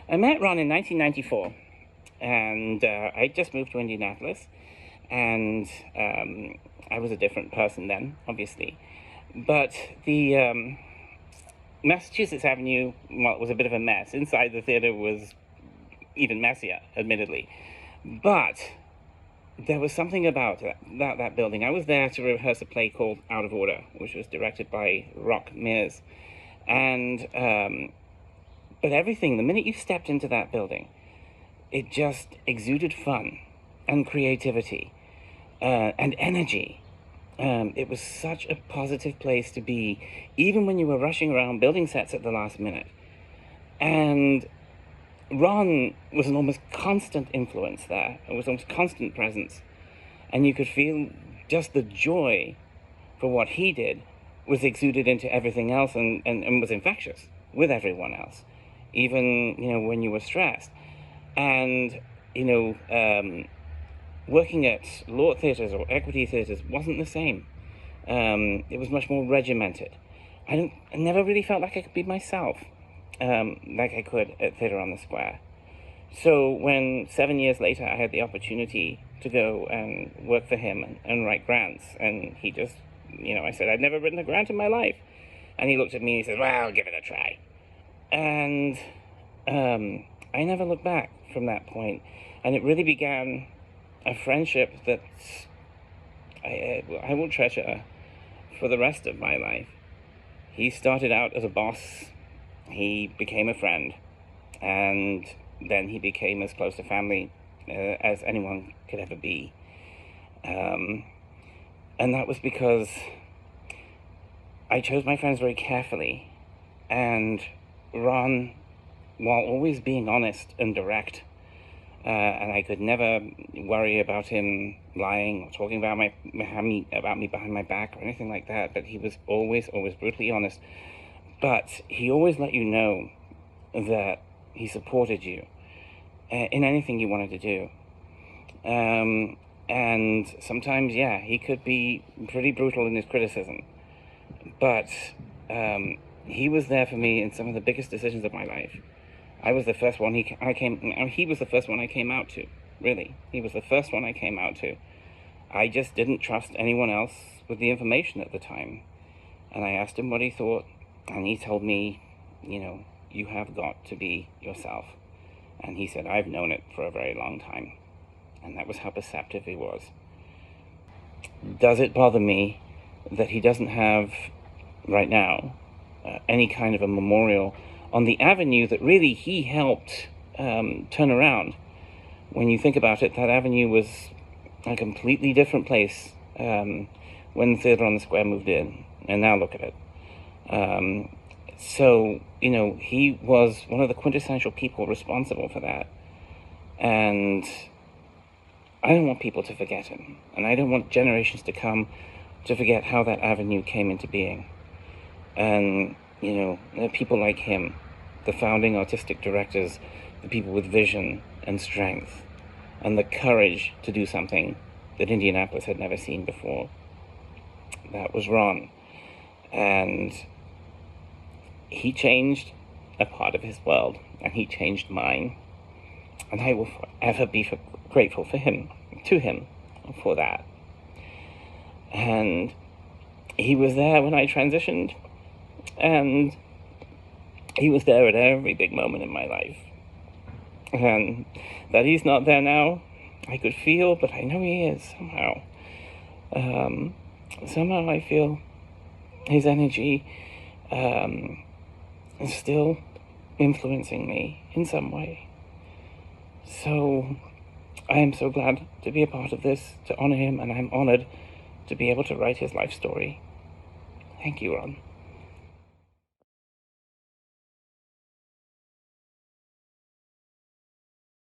I met Ron in 1994, and I just moved to Indianapolis, and I was a different person then, obviously. But the Massachusetts Avenue, well, it was a bit of a mess. Inside the theater was even messier, admittedly. But there was something about that building. I was there to rehearse a play called Out of Order, which was directed by Rock Mears. And but everything, the minute you stepped into that building, it just exuded fun and creativity and energy. It was such a positive place to be, even when you were rushing around building sets at the last minute. And Ron was an almost constant influence there. It was almost constant presence. And you could feel just the joy for what he did was exuded into everything else and was infectious with everyone else, even, when you were stressed. And, working at Lord theatres or equity theatres wasn't the same. It was much more regimented. I never really felt like I could be myself, like I could at Theatre on the Square. So when 7 years later I had the opportunity to go and work for him and write grants, and he just, I said, I'd never written a grant in my life. And he looked at me and he said, well, give it a try. And I never looked back from that point. And it really began a friendship that I will treasure for the rest of my life. He started out as a boss. He became a friend. And then he became as close to family as anyone could ever be. And that was because I chose my friends very carefully. And Ron, while always being honest and direct, and I could never worry about him lying or talking about me behind my back or anything like that, but he was always brutally honest. But he always let you know that he supported you in anything you wanted to do. And sometimes, he could be pretty brutal in his criticism. But he was there for me in some of the biggest decisions of my life. I was the first one he was the first one I came out to, really. He was the first one I came out to. I just didn't trust anyone else with the information at the time. And I asked him what he thought, and he told me, you have got to be yourself. And he said, I've known it for a very long time. And that was how perceptive he was. Does it bother me that he doesn't have, right now, any kind of a memorial on the avenue that really he helped turn around? When you think about it, that avenue was a completely different place when Theatre on the Square moved in. And now look at it. So, he was one of the quintessential people responsible for that. And I don't want people to forget him. And I don't want generations to come to forget how that avenue came into being. And, there are people like him, the founding artistic directors, the people with vision and strength, and the courage to do something that Indianapolis had never seen before. That was Ron. And he changed a part of his world, and he changed mine. And I will forever be grateful to him for that. And he was there when I transitioned, and he was there at every big moment in my life. And that he's not there now, I could feel, but I know he is somehow. Somehow I feel his energy is still influencing me in some way. So I am so glad to be a part of this, to honor him, and I'm honored to be able to write his life story. Thank you, Ron.